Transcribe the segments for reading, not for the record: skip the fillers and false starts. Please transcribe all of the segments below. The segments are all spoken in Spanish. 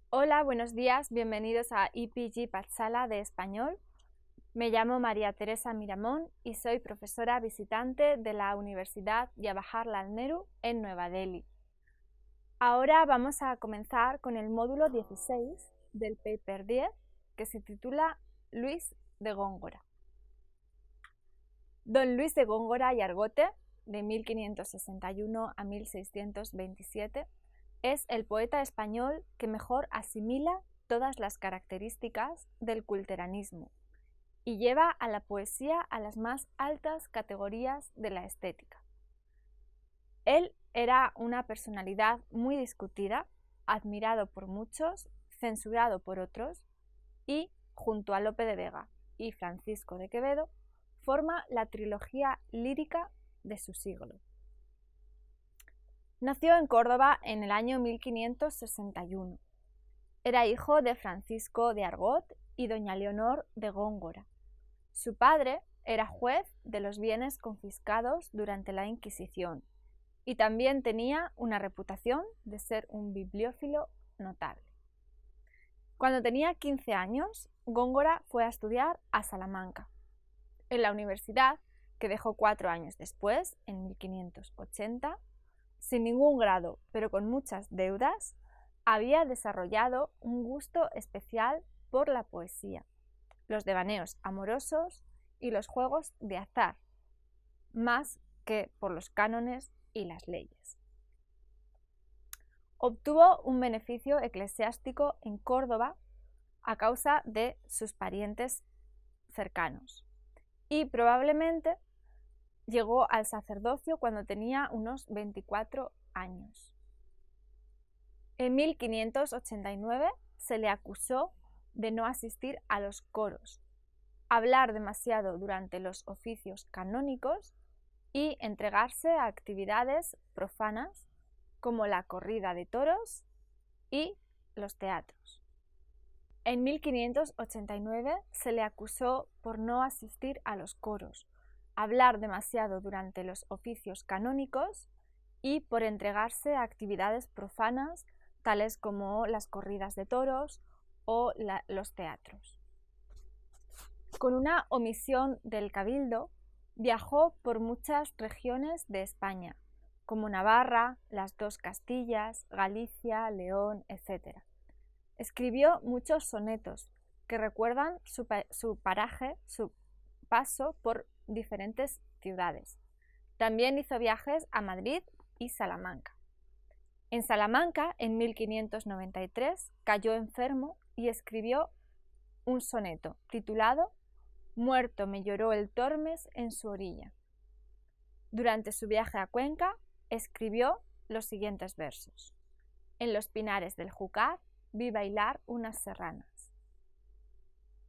Hola, buenos días, bienvenidos a IPG Patsala de Español. Me llamo María Teresa Miramón y soy profesora visitante de la Universidad Jawaharlal Nehru en Nueva Delhi. Ahora vamos a comenzar con el módulo 16 del paper 10, que se titula Luis de Góngora. Don Luis de Góngora y Argote, de 1561 a 1627, es el poeta español que mejor asimila todas las características del culteranismo y lleva a la poesía a las más altas categorías de la estética. Él era una personalidad muy discutida, admirado por muchos, censurado por otros y, junto a Lope de Vega y Francisco de Quevedo, forma la trilogía lírica de su siglo. Nació en Córdoba en el año 1561. Era hijo de Francisco de Argot y doña Leonor de Góngora. Su padre era juez de los bienes confiscados durante la Inquisición y también tenía una reputación de ser un bibliófilo notable. Cuando tenía 15 años, Góngora fue a estudiar a Salamanca. En la universidad, que dejó 4 años después, en 1580, sin ningún grado, pero con muchas deudas, había desarrollado un gusto especial por la poesía, los devaneos amorosos y los juegos de azar, más que por los cánones y las leyes. Obtuvo un beneficio eclesiástico en Córdoba a causa de sus parientes cercanos y probablemente llegó al sacerdocio cuando tenía unos 24 años. En 1589 se le acusó de no asistir a los coros, hablar demasiado durante los oficios canónicos y entregarse a actividades profanas como la corrida de toros y los teatros. En 1589 se le acusó por no asistir a los coros, hablar demasiado durante los oficios canónicos y por entregarse a actividades profanas tales como las corridas de toros o los teatros. Con una omisión del cabildo, viajó por muchas regiones de España, como Navarra, las dos Castillas, Galicia, León, etc. Escribió muchos sonetos que recuerdan su paso por diferentes ciudades. También hizo viajes a Madrid y Salamanca. En Salamanca, en 1593, cayó enfermo y escribió un soneto titulado «Muerto me lloró el Tormes en su orilla». Durante su viaje a Cuenca, escribió los siguientes versos: «En los pinares del Júcar vi bailar unas serranas».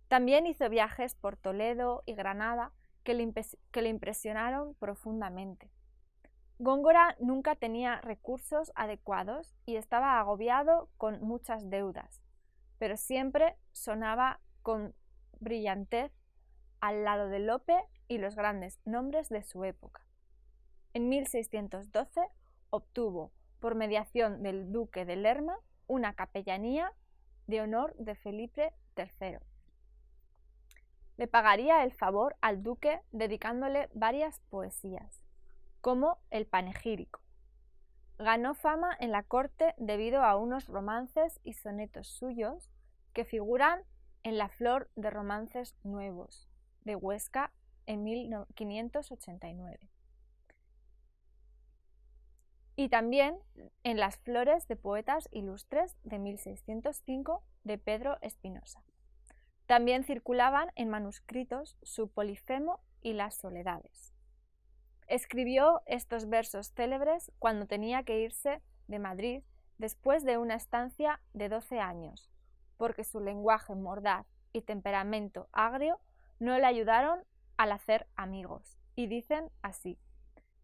También hizo viajes por Toledo y Granada que le impresionaron profundamente. Góngora nunca tenía recursos adecuados y estaba agobiado con muchas deudas, pero siempre sonaba con brillantez al lado de Lope y los grandes nombres de su época. En 1612 obtuvo, por mediación del duque de Lerma, una capellanía de honor de Felipe III. Le pagaría el favor al duque dedicándole varias poesías, como el panegírico. Ganó fama en la corte debido a unos romances y sonetos suyos que figuran en la Flor de Romances Nuevos de Huesca en 1589. Y también en las Flores de Poetas Ilustres de 1605 de Pedro Espinosa. También circulaban en manuscritos su Polifemo y las Soledades. Escribió estos versos célebres cuando tenía que irse de Madrid después de una estancia de 12 años, porque su lenguaje mordaz y temperamento agrio no le ayudaron al hacer amigos, y dicen así: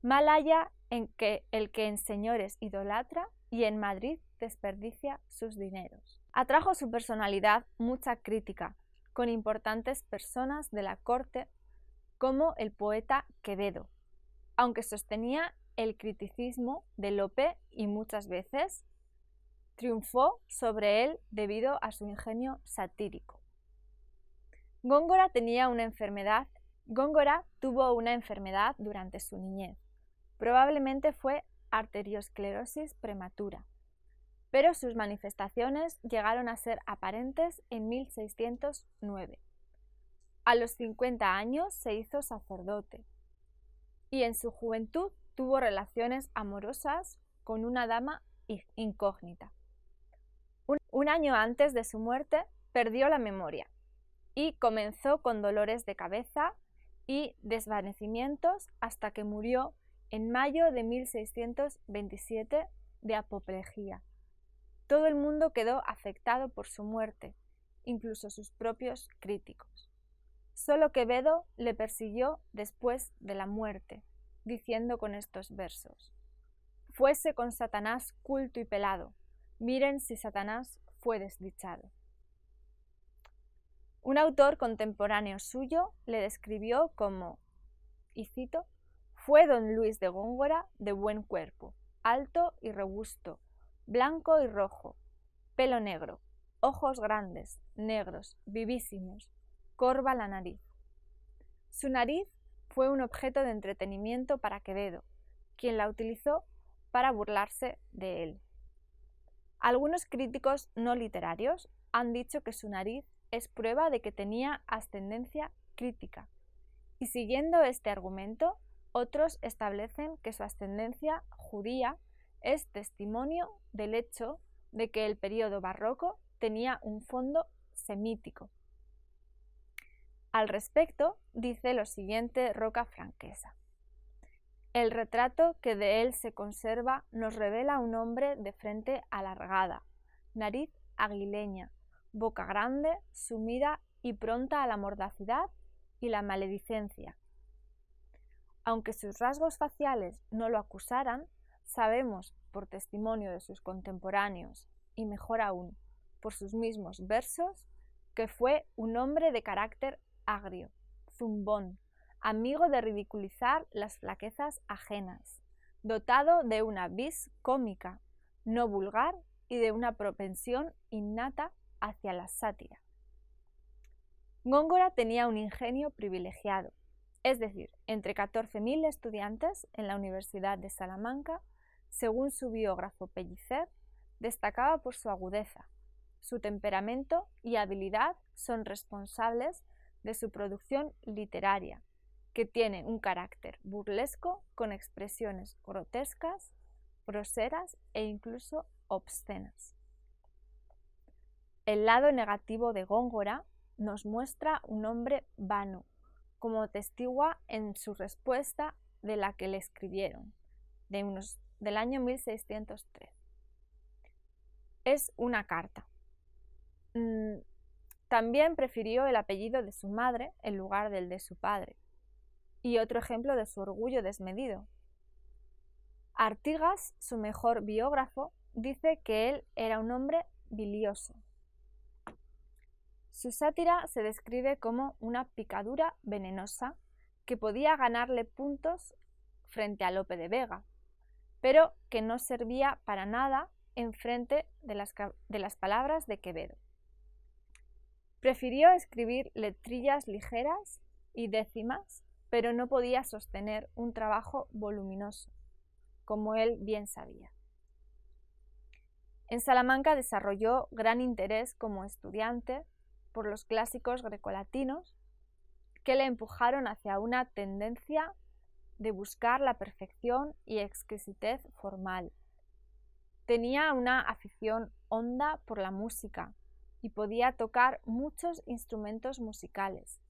«Mal haya en que el que en señores idolatra y en Madrid desperdicia sus dineros». Atrajo su personalidad mucha crítica, con importantes personas de la corte como el poeta Quevedo, aunque sostenía el criticismo de Lope y muchas veces triunfó sobre él debido a su ingenio satírico. Góngora tuvo una enfermedad durante su niñez. Probablemente fue arteriosclerosis prematura, pero sus manifestaciones llegaron a ser aparentes en 1609. A los 50 años se hizo sacerdote y en su juventud tuvo relaciones amorosas con una dama incógnita. Un año antes de su muerte perdió la memoria y comenzó con dolores de cabeza y desvanecimientos hasta que murió en mayo de 1627 de apoplejía. Todo el mundo quedó afectado por su muerte, incluso sus propios críticos. Solo Quevedo le persiguió después de la muerte, diciendo con estos versos: «Fuese con Satanás culto y pelado, miren si Satanás fue desdichado». Un autor contemporáneo suyo le describió como, y cito, «Fue don Luis de Góngora de buen cuerpo, alto y robusto, blanco y rojo, pelo negro, ojos grandes, negros, vivísimos, corva la nariz». Su nariz fue un objeto de entretenimiento para Quevedo, quien la utilizó para burlarse de él. Algunos críticos no literarios han dicho que su nariz es prueba de que tenía ascendencia crítica, y siguiendo este argumento, otros establecen que su ascendencia judía es testimonio del hecho de que el período barroco tenía un fondo semítico. Al respecto, dice lo siguiente Roca Franquesa: «El retrato que de él se conserva nos revela un hombre de frente alargada, nariz aguileña, boca grande, sumida y pronta a la mordacidad y la maledicencia. Aunque sus rasgos faciales no lo acusaran, sabemos, por testimonio de sus contemporáneos, y mejor aún, por sus mismos versos, que fue un hombre de carácter agrio, zumbón, amigo de ridiculizar las flaquezas ajenas, dotado de una vis cómica, no vulgar y de una propensión innata hacia la sátira». Góngora tenía un ingenio privilegiado, es decir, entre 14.000 estudiantes en la Universidad de Salamanca, según su biógrafo Pellicer, destacaba por su agudeza. Su temperamento y habilidad son responsables de su producción literaria, que tiene un carácter burlesco con expresiones grotescas, groseras e incluso obscenas. El lado negativo de Góngora nos muestra un hombre vano, como testigua en su respuesta de la que le escribieron, del año 1603. Es una carta. También prefirió el apellido de su madre en lugar del de su padre. Y otro ejemplo de su orgullo desmedido. Artigas, su mejor biógrafo, dice que él era un hombre bilioso. Su sátira se describe como una picadura venenosa que podía ganarle puntos frente a Lope de Vega, pero que no servía para nada en frente de las palabras de Quevedo. Prefirió escribir letrillas ligeras y décimas, pero no podía sostener un trabajo voluminoso, como él bien sabía. En Salamanca desarrolló gran interés como estudiante por los clásicos grecolatinos que le empujaron hacia una tendencia de buscar la perfección y exquisitez formal. Tenía una afición honda por la música y podía tocar muchos instrumentos musicales.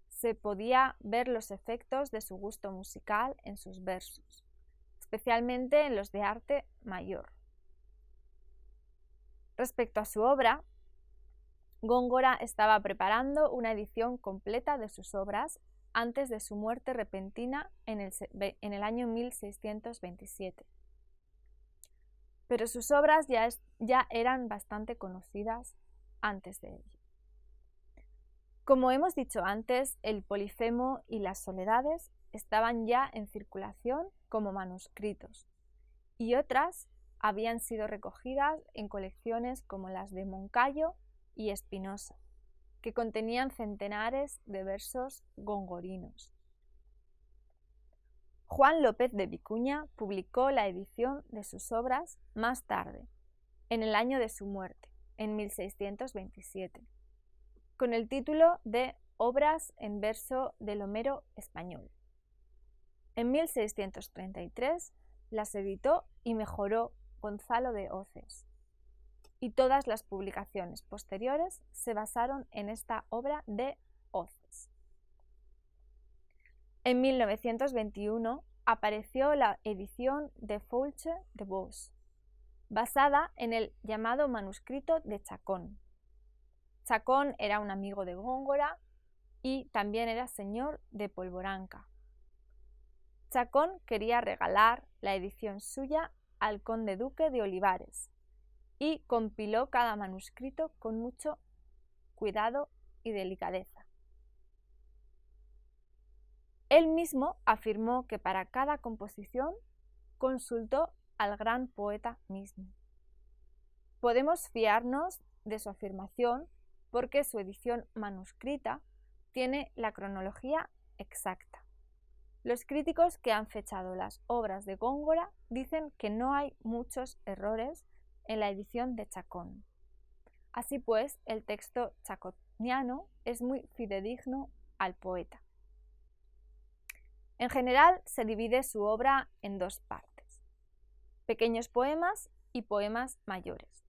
Se podía ver los efectos de su gusto musical en sus versos, especialmente en los de arte mayor. Respecto a su obra, Góngora estaba preparando una edición completa de sus obras antes de su muerte repentina en el año 1627. Pero sus obras ya eran bastante conocidas antes de ello. Como hemos dicho antes, el Polifemo y las Soledades estaban ya en circulación como manuscritos, y otras habían sido recogidas en colecciones como las de Moncayo y Espinosa, que contenían centenares de versos gongorinos. Juan López de Vicuña publicó la edición de sus obras más tarde, en el año de su muerte, en 1627, con el título de Obras en verso del Homero español. En 1633 las editó y mejoró Gonzalo de Hoces, y todas las publicaciones posteriores se basaron en esta obra de Hoces. En 1921 apareció la edición de Fouché de Vos, basada en el llamado manuscrito de Chacón. Chacón era un amigo de Góngora y también era señor de Polvoranca. Chacón quería regalar la edición suya al conde duque de Olivares y compiló cada manuscrito con mucho cuidado y delicadeza. Él mismo afirmó que para cada composición consultó al gran poeta mismo. Podemos fiarnos de su afirmación porque su edición manuscrita tiene la cronología exacta. Los críticos que han fechado las obras de Góngora dicen que no hay muchos errores en la edición de Chacón. Así pues, el texto chaconiano es muy fidedigno al poeta. En general, se divide su obra en dos partes: pequeños poemas y poemas mayores.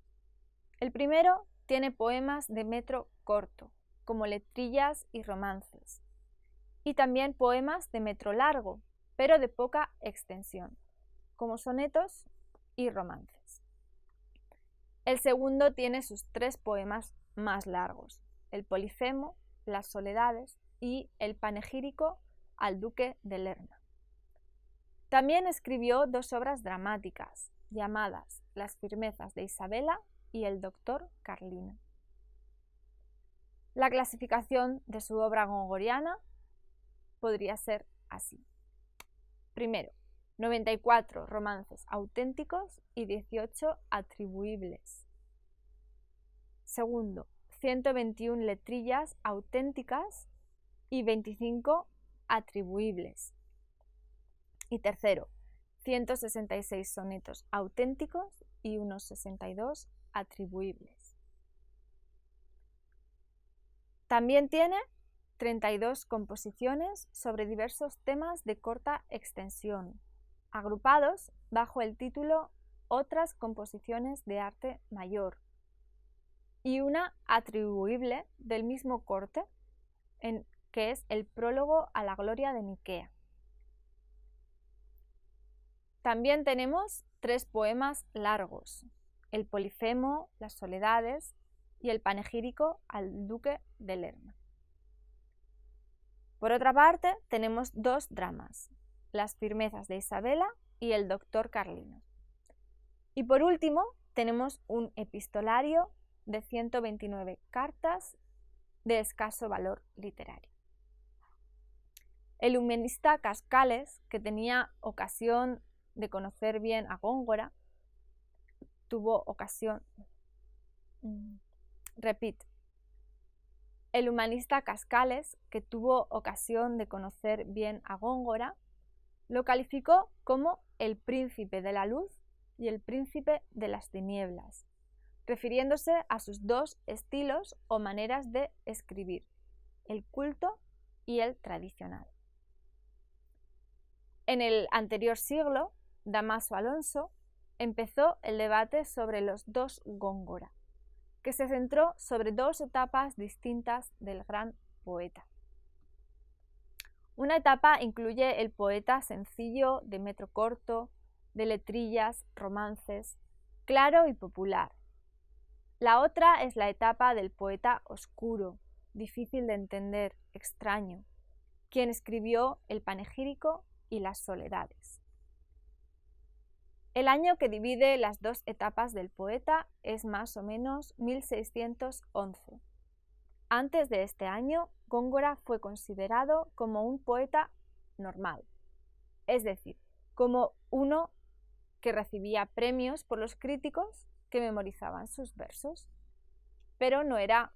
El primero tiene poemas de metro corto, como letrillas y romances, y también poemas de metro largo, pero de poca extensión, como sonetos y romances. El segundo tiene sus tres poemas más largos: el Polifemo, las Soledades y el Panegírico al duque de Lerma. También escribió dos obras dramáticas, llamadas Las firmezas de Isabela y El doctor Carlino. La clasificación de su obra gongoriana podría ser así. Primero, 94 romances auténticos y 18 atribuibles. Segundo, 121 letrillas auténticas y 25 atribuibles. Y tercero, 166 sonetos auténticos y unos 62 atribuibles. También tiene 32 composiciones sobre diversos temas de corta extensión, agrupados bajo el título Otras composiciones de arte mayor, y una atribuible del mismo corte, que es el prólogo a la gloria de Miquea. También tenemos tres poemas largos: el Polifemo, las Soledades y el Panegírico al duque de Lerma. Por otra parte, tenemos dos dramas: Las firmezas de Isabela y El doctor Carlino. Y por último, tenemos un epistolario de 129 cartas de escaso valor literario. El humanista Cascales, que tenía ocasión de conocer bien a Góngora, El humanista Cascales, que tuvo ocasión de conocer bien a Góngora, lo calificó como el príncipe de la luz y el príncipe de las tinieblas, refiriéndose a sus dos estilos o maneras de escribir, el culto y el tradicional. En el anterior siglo, Damaso Alonso empezó el debate sobre los dos Góngora, que se centró sobre dos etapas distintas del gran poeta. Una etapa incluye el poeta sencillo, de metro corto, de letrillas, romances, claro y popular. La otra es la etapa del poeta oscuro, difícil de entender, extraño, quien escribió el Panegírico y las Soledades. El año que divide las dos etapas del poeta es más o menos 1611. Antes de este año, Góngora fue considerado como un poeta normal, es decir, como uno que recibía premios por los críticos que memorizaban sus versos, pero no era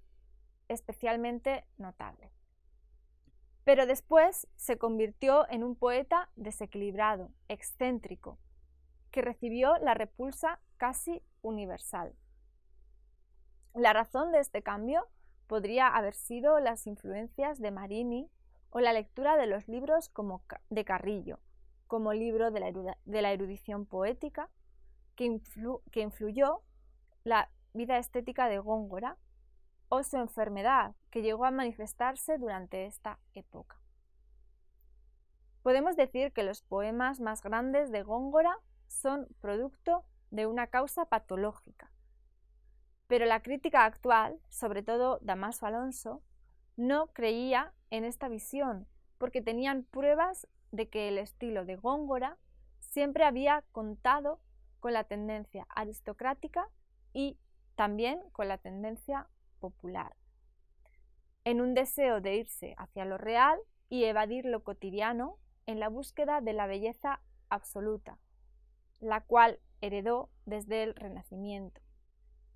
especialmente notable. Pero después se convirtió en un poeta desequilibrado, excéntrico, que recibió la repulsa casi universal. La razón de este cambio podría haber sido las influencias de Marini o la lectura de los libros de Carrillo, como libro de la erudición poética, que influyó la vida estética de Góngora, o su enfermedad, que llegó a manifestarse durante esta época. Podemos decir que los poemas más grandes de Góngora son producto de una causa patológica, pero la crítica actual, sobre todo Dámaso Alonso, no creía en esta visión porque tenían pruebas de que el estilo de Góngora siempre había contado con la tendencia aristocrática y también con la tendencia popular, en un deseo de irse hacia lo real y evadir lo cotidiano en la búsqueda de la belleza absoluta, la cual heredó desde el Renacimiento,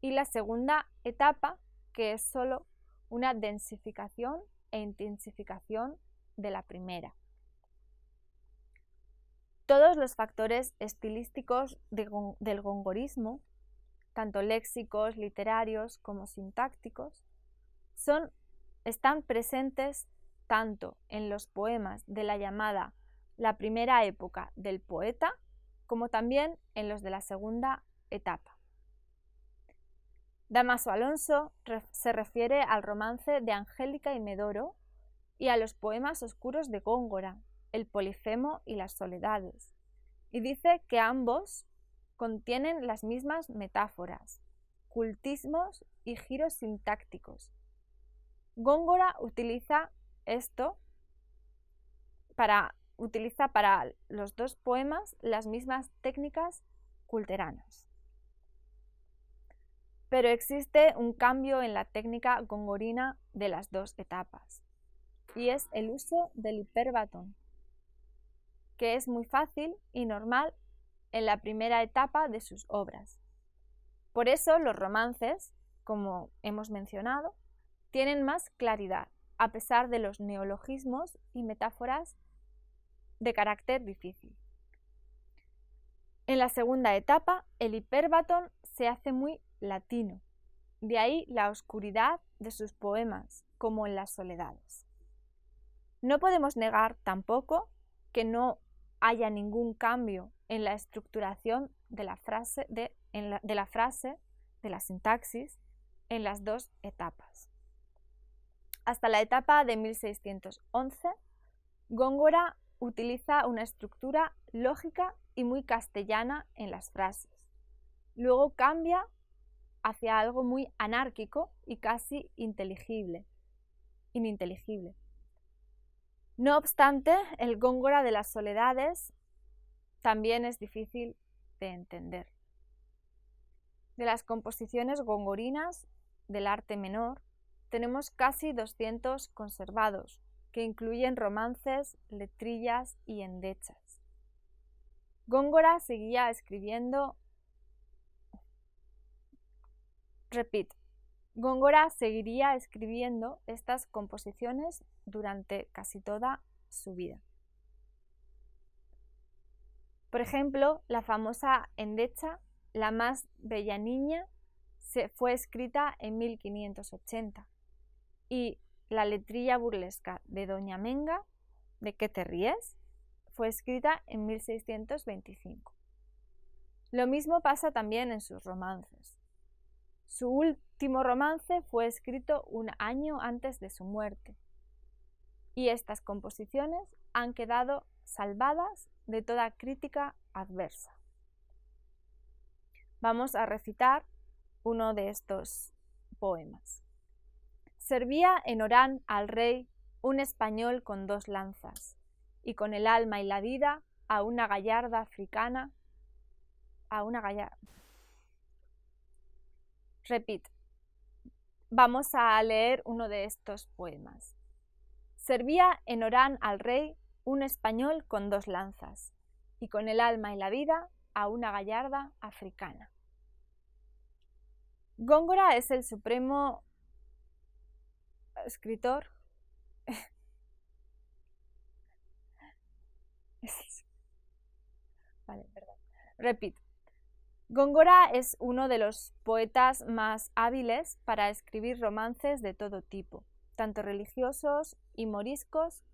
y la segunda etapa, que es solo una densificación e intensificación de la primera. Todos los factores estilísticos del gongorismo, tanto léxicos, literarios como sintácticos, están presentes tanto en los poemas de la llamada la primera época del poeta, como también en los de la segunda etapa. Dámaso Alonso se refiere al romance de Angélica y Medoro y a los poemas oscuros de Góngora, el Polifemo y las Soledades, y dice que ambos contienen las mismas metáforas, cultismos y giros sintácticos. Góngora utiliza para los dos poemas las mismas técnicas culteranas. Pero existe un cambio en la técnica gongorina de las dos etapas, y es el uso del hiperbatón, que es muy fácil y normal en la primera etapa de sus obras. Por eso los romances, como hemos mencionado, tienen más claridad, a pesar de los neologismos y metáforas de carácter difícil. En la segunda etapa, el hiperbatón se hace muy latino, de ahí la oscuridad de sus poemas, como en las Soledades. No podemos negar tampoco que no haya ningún cambio en la estructuración de la frase, de la sintaxis, en las dos etapas. Hasta la etapa de 1611, Góngora utiliza una estructura lógica y muy castellana en las frases. Luego cambia hacia algo muy anárquico y casi ininteligible. No obstante, el Góngora de las Soledades también es difícil de entender. De las composiciones gongorinas del arte menor, tenemos casi 200 conservados, que incluyen romances, letrillas y endechas. Góngora seguía escribiendo Góngora seguiría escribiendo estas composiciones durante casi toda su vida. Por ejemplo, la famosa endecha La más bella niña fue escrita en 1580 y la letrilla burlesca de Doña Menga, ¿de qué te ríes?, fue escrita en 1625. Lo mismo pasa también en sus romances. Su último romance fue escrito un año antes de su muerte, y estas composiciones han quedado salvadas de toda crítica adversa. Vamos a recitar uno de estos poemas. Servía en Orán al rey un español con 2 lanzas, y con el alma y la vida a una gallarda africana, Vamos a leer uno de estos poemas. Servía en Orán al rey un español con 2 lanzas, y con el alma y la vida a una gallarda africana. Góngora es el supremo escritor. Vale, perdón. Repito. Góngora es uno de los poetas más hábiles para escribir romances de todo tipo, tanto religiosos y moriscos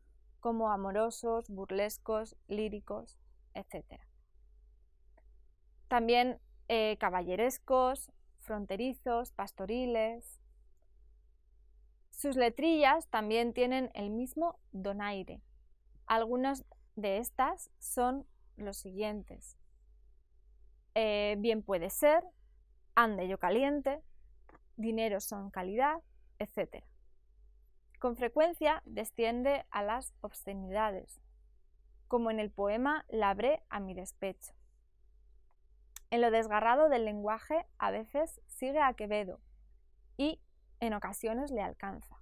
como amorosos, burlescos, líricos, etc. También caballerescos, fronterizos, pastoriles. Sus letrillas también tienen el mismo donaire. Algunas de estas son los siguientes. Bien puede ser, ande yo caliente, dinero son calidad, etc. Con frecuencia desciende a las obscenidades, como en el poema Labré a mi despecho. En lo desgarrado del lenguaje a veces sigue a Quevedo y en ocasiones le alcanza.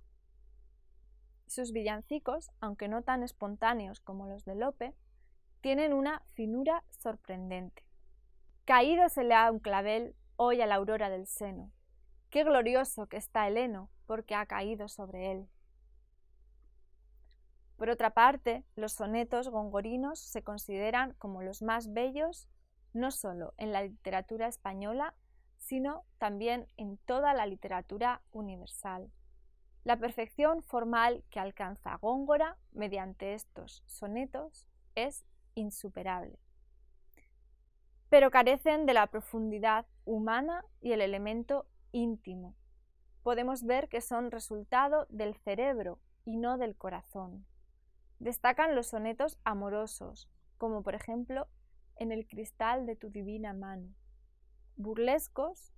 Sus villancicos, aunque no tan espontáneos como los de Lope, tienen una finura sorprendente. Caído se le ha un clavel hoy a la aurora del seno. Qué glorioso que está el heno, porque ha caído sobre él. Por otra parte, los sonetos gongorinos se consideran como los más bellos no solo en la literatura española, sino también en toda la literatura universal. La perfección formal que alcanza Góngora mediante estos sonetos es insuperable, pero carecen de la profundidad humana y el elemento íntimo. Podemos ver que son resultado del cerebro y no del corazón. Destacan los sonetos amorosos, como por ejemplo en el cristal de tu divina mano, burlescos,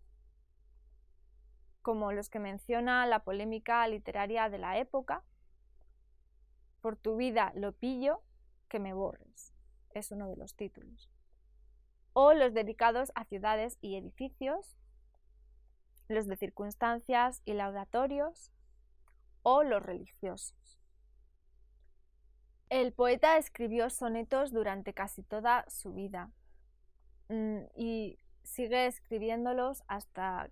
como los que menciona la polémica literaria de la época, por tu vida lo pillo, que me borres, es uno de los títulos, o los dedicados a ciudades y edificios, los de circunstancias y laudatorios, o los religiosos. El poeta escribió sonetos durante casi toda su vida y sigue escribiéndolos hasta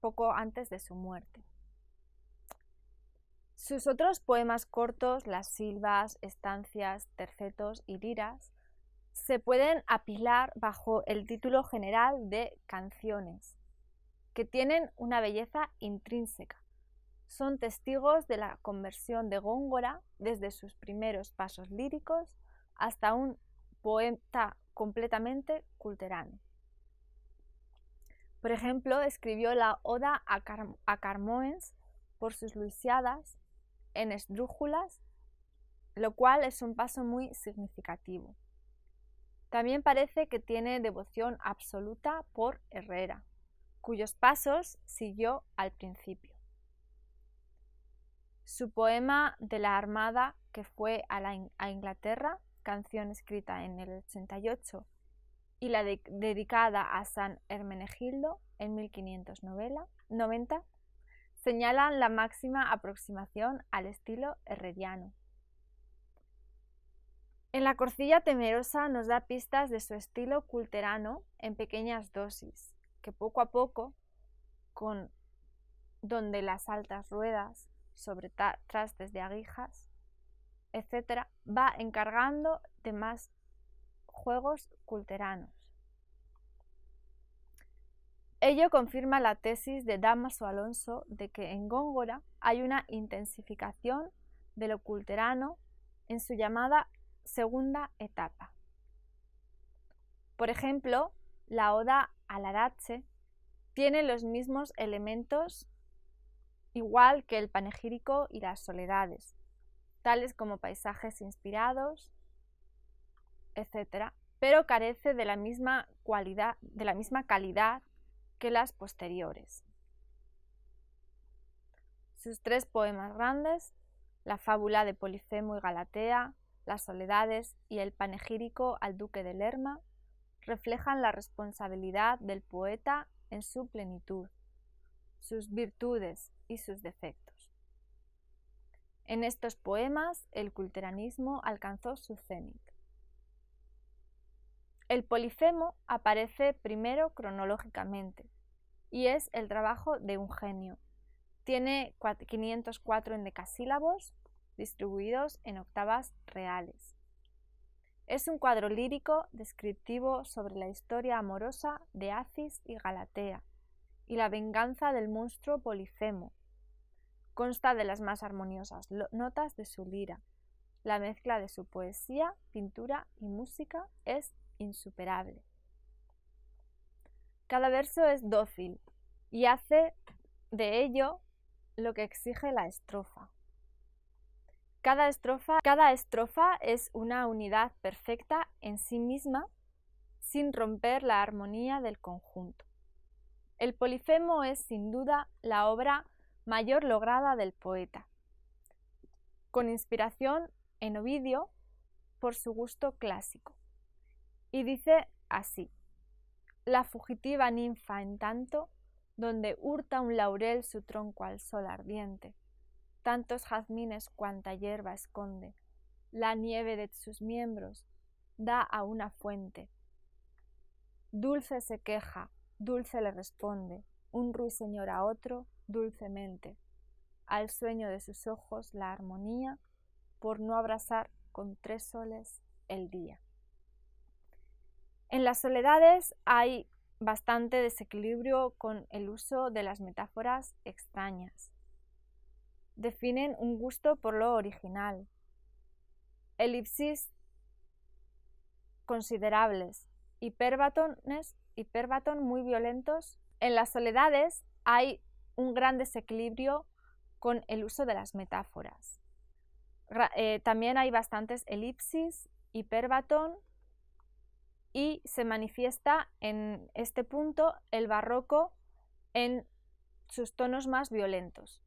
poco antes de su muerte. Sus otros poemas cortos, Las silvas, Estancias, Tercetos y Liras, se pueden apilar bajo el título general de canciones, que tienen una belleza intrínseca. Son testigos de la conversión de Góngora desde sus primeros pasos líricos hasta un poeta completamente culterano. Por ejemplo, escribió la Oda a Carmoens por sus luisiadas en esdrújulas, lo cual es un paso muy significativo. También parece que tiene devoción absoluta por Herrera, cuyos pasos siguió al principio. Su poema de la Armada, que fue a Inglaterra, canción escrita en el 88, y la dedicada a San Hermenegildo en 1590, señalan la máxima aproximación al estilo herreriano. En La Corcilla Temerosa nos da pistas de su estilo culterano en pequeñas dosis, que poco a poco, donde las altas ruedas sobre trastes de aguijas, etc., va encargando de más juegos culteranos. Ello confirma la tesis de Dámaso Alonso de que en Góngora hay una intensificación de lo culterano en su llamada segunda etapa. Por ejemplo, la Oda al Arache tiene los mismos elementos igual que el panegírico y las soledades, tales como paisajes inspirados, etc., pero carece de la misma calidad que las posteriores. Sus tres poemas grandes, la fábula de Polifemo y Galatea, las soledades y el panegírico al duque de Lerma, reflejan la responsabilidad del poeta en su plenitud, sus virtudes y sus defectos. En estos poemas el culteranismo alcanzó su cenit. El Polifemo aparece primero cronológicamente y es el trabajo de un genio. Tiene 504 endecasílabos distribuidos en octavas reales. Es un cuadro lírico descriptivo sobre la historia amorosa de Acis y Galatea y la venganza del monstruo Polifemo. Consta de las más armoniosas notas de su lira. La mezcla de su poesía, pintura y música es insuperable. Cada verso es dócil y hace de ello lo que exige la estrofa. Cada estrofa es una unidad perfecta en sí misma, sin romper la armonía del conjunto. El Polifemo es sin duda la obra mayor lograda del poeta, con inspiración en Ovidio por su gusto clásico. Y dice así: la fugitiva ninfa, en tanto, donde hurta un laurel su tronco al sol ardiente, tantos jazmines cuanta hierba esconde, la nieve de sus miembros da a una fuente. Dulce se queja, dulce le responde, un ruiseñor a otro, dulcemente. Al sueño de sus ojos la armonía, por no abrasar con 3 soles el día. En las soledades hay bastante desequilibrio con el uso de las metáforas extrañas. Definen un gusto por lo original. Elipsis considerables, hiperbatón muy violentos. En las soledades hay un gran desequilibrio con el uso de las metáforas. También hay bastantes elipsis, hiperbatón, y se manifiesta en este punto el barroco en sus tonos más violentos.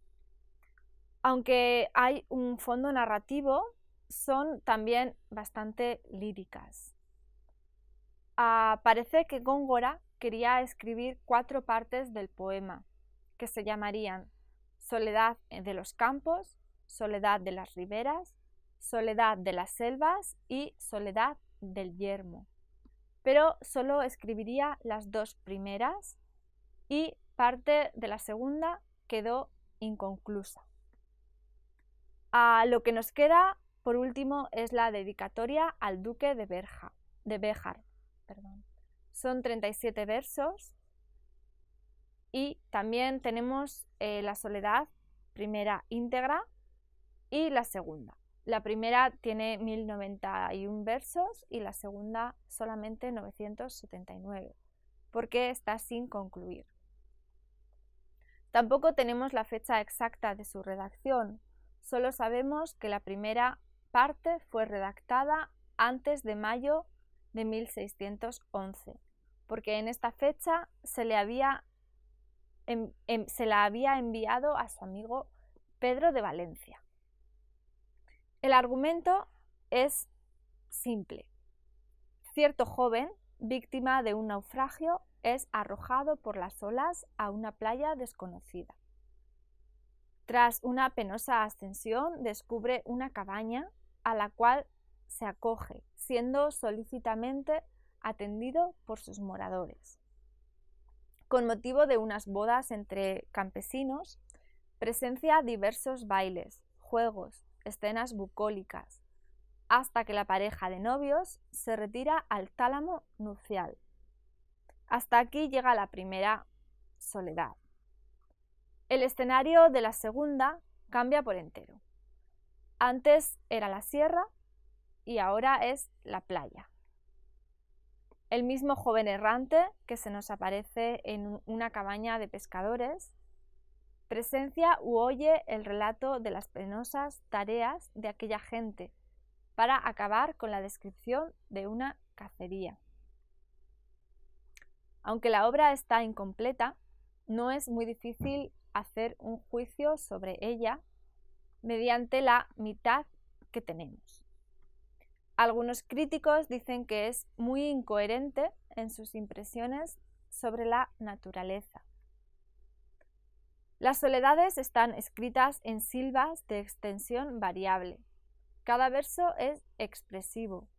Aunque hay un fondo narrativo, son también bastante líricas. Parece que Góngora quería escribir 4 partes del poema, que se llamarían Soledad de los campos, Soledad de las riberas, Soledad de las selvas y Soledad del yermo. Pero solo escribiría las 2 primeras y parte de la segunda quedó inconclusa. Lo que nos queda, por último, es la dedicatoria al duque de Béjar. Son 37 versos y también tenemos la soledad primera íntegra y la segunda. La primera tiene 1091 versos y la segunda solamente 979, porque está sin concluir. Tampoco tenemos la fecha exacta de su redacción, solo sabemos que la primera parte fue redactada antes de mayo de 1611, porque en esta fecha se la había enviado a su amigo Pedro de Valencia. El argumento es simple. Cierto joven, víctima de un naufragio, es arrojado por las olas a una playa desconocida. Tras una penosa ascensión, descubre una cabaña a la cual se acoge, siendo solícitamente atendido por sus moradores. Con motivo de unas bodas entre campesinos, presencia diversos bailes, juegos, escenas bucólicas, hasta que la pareja de novios se retira al tálamo nupcial. Hasta aquí llega la primera soledad. El escenario de la segunda cambia por entero. Antes era la sierra y ahora es la playa. El mismo joven errante que se nos aparece en una cabaña de pescadores presencia u oye el relato de las penosas tareas de aquella gente para acabar con la descripción de una cacería. Aunque la obra está incompleta, no es muy difícil hacer un juicio sobre ella mediante la mitad que tenemos. Algunos críticos dicen que es muy incoherente en sus impresiones sobre la naturaleza. Las soledades están escritas en silbas de extensión variable. Cada verso es expresivo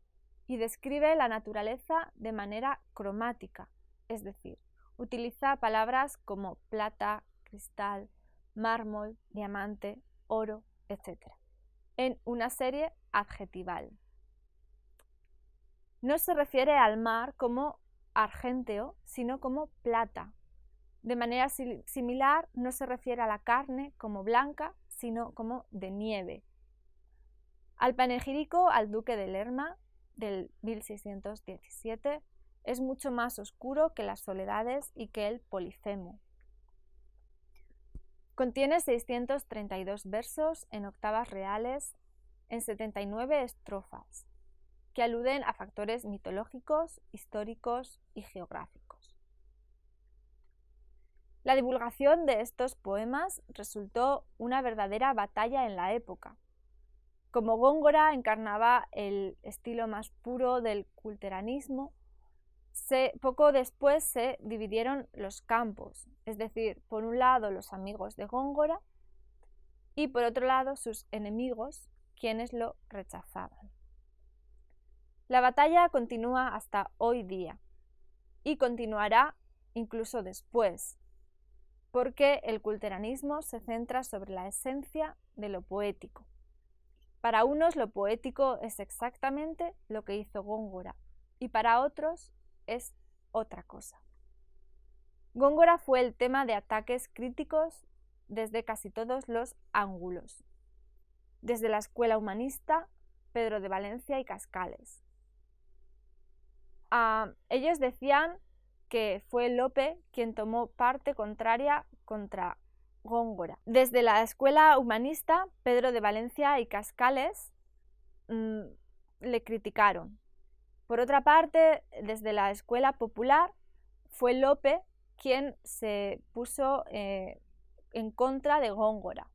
y describe la naturaleza de manera cromática, es decir, utiliza palabras como plata, cristal, mármol, diamante, oro, etc., en una serie adjetival. No se refiere al mar como argénteo, sino como plata. De manera similar, no se refiere a la carne como blanca, sino como de nieve. Al panegírico al duque de Lerma, del 1617, es mucho más oscuro que las Soledades y que el Polifemo. Contiene 632 versos en octavas reales, en 79 estrofas, que aluden a factores mitológicos, históricos y geográficos. La divulgación de estos poemas resultó una verdadera batalla en la época. Como Góngora encarnaba el estilo más puro del culteranismo, poco después se dividieron los campos, es decir, por un lado los amigos de Góngora y por otro lado sus enemigos, quienes lo rechazaban. La batalla continúa hasta hoy día y continuará incluso después, porque el culteranismo se centra sobre la esencia de lo poético. Para unos lo poético es exactamente lo que hizo Góngora y para otros es otra cosa. Góngora fue el tema de ataques críticos desde casi todos los ángulos, desde la escuela humanista, Pedro de Valencia y Cascales. Ellos decían que fue Lope quien tomó parte contraria contra Góngora. Desde la escuela humanista, Pedro de Valencia y Cascales le criticaron. Por otra parte, desde la escuela popular, fue Lope quien se puso en contra de Góngora.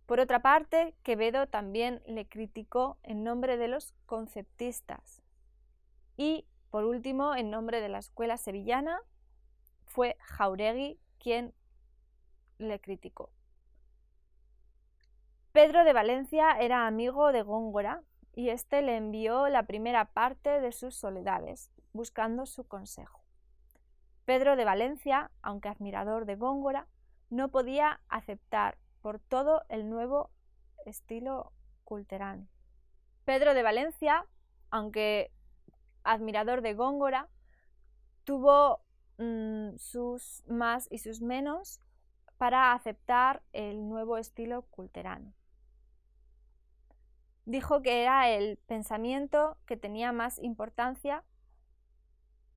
Por otra parte, Quevedo también le criticó en nombre de los conceptistas. Y, por último, en nombre de la escuela sevillana, fue Jáuregui quien le criticó. Pedro de Valencia era amigo de Góngora y éste le envió la primera parte de sus Soledades, buscando su consejo. Pedro de Valencia, aunque admirador de Góngora, no podía aceptar por todo el nuevo estilo culterano. Pedro de Valencia, aunque admirador de Góngora, tuvo sus más y sus menos para aceptar el nuevo estilo culterano. Dijo que era el pensamiento que tenía más importancia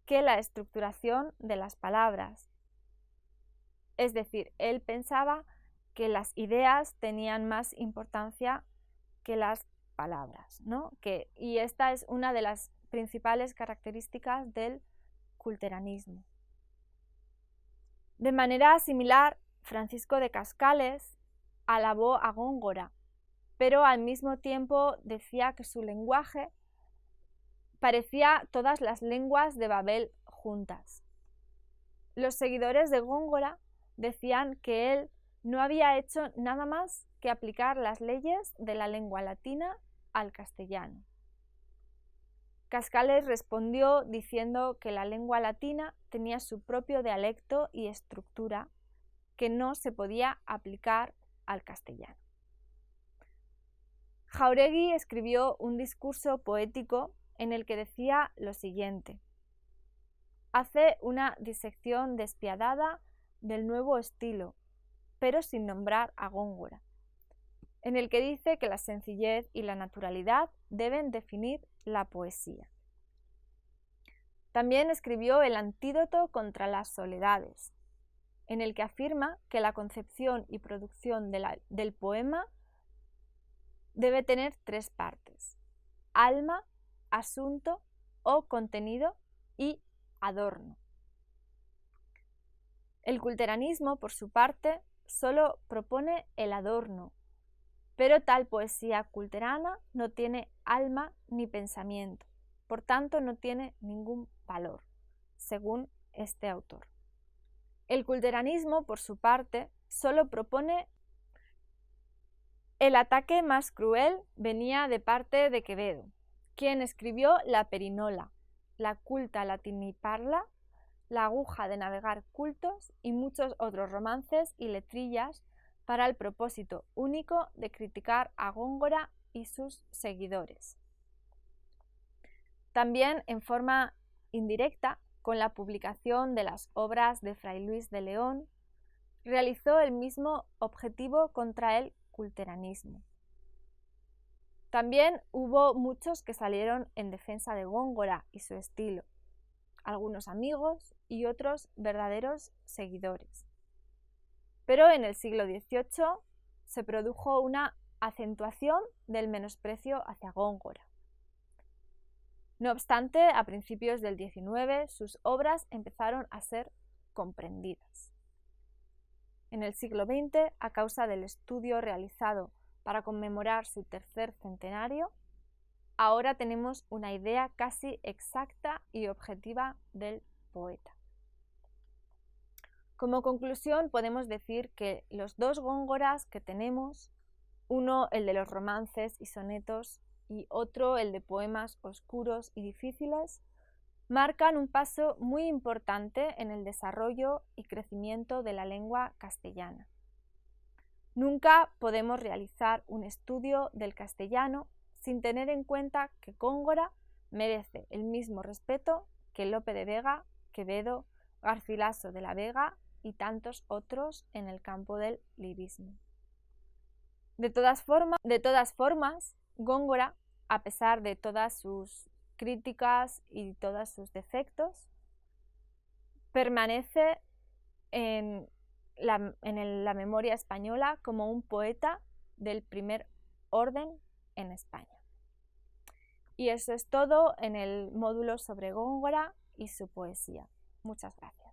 que la estructuración de las palabras. Es decir, él pensaba que las ideas tenían más importancia que las palabras, ¿no? Y esta es una de las principales características del culteranismo. De manera similar, Francisco de Cascales alabó a Góngora, pero al mismo tiempo decía que su lenguaje parecía todas las lenguas de Babel juntas. Los seguidores de Góngora decían que él no había hecho nada más que aplicar las leyes de la lengua latina al castellano. Cascales respondió diciendo que la lengua latina tenía su propio dialecto y estructura que no se podía aplicar al castellano. Jáuregui escribió un discurso poético en el que decía lo siguiente: hace una disección despiadada del nuevo estilo, pero sin nombrar a Góngora, en el que dice que la sencillez y la naturalidad deben definir la poesía. También escribió el antídoto contra las Soledades, en el que afirma que la concepción y producción del poema debe tener tres partes: alma, asunto o contenido y adorno. El culteranismo, por su parte, solo propone el adorno, pero tal poesía culterana no tiene alma ni pensamiento, por tanto no tiene ningún valor, según este autor. El culteranismo, por su parte, solo propone. El ataque más cruel venía de parte de Quevedo, quien escribió La Perinola, La culta latiniparla, La aguja de navegar cultos y muchos otros romances y letrillas para el propósito único de criticar a Góngora y sus seguidores. También en forma indirecta, con la publicación de las obras de Fray Luis de León, realizó el mismo objetivo contra el culteranismo. También hubo muchos que salieron en defensa de Góngora y su estilo, algunos amigos y otros verdaderos seguidores. Pero en el siglo XVIII se produjo una acentuación del menosprecio hacia Góngora. No obstante, a principios del XIX sus obras empezaron a ser comprendidas. En el siglo XX, a causa del estudio realizado para conmemorar su tercer centenario, ahora tenemos una idea casi exacta y objetiva del poeta. Como conclusión, podemos decir que los dos Góngoras que tenemos, uno el de los romances y sonetos y otro el de poemas oscuros y difíciles, marcan un paso muy importante en el desarrollo y crecimiento de la lengua castellana. Nunca podemos realizar un estudio del castellano sin tener en cuenta que Góngora merece el mismo respeto que Lope de Vega, Quevedo, Garcilaso de la Vega y tantos otros en el campo del lirismo. De todas formas, Góngora, a pesar de todas sus críticas y todos sus defectos, permanece en la memoria española como un poeta del primer orden en España. Y eso es todo en el módulo sobre Góngora y su poesía. Muchas gracias.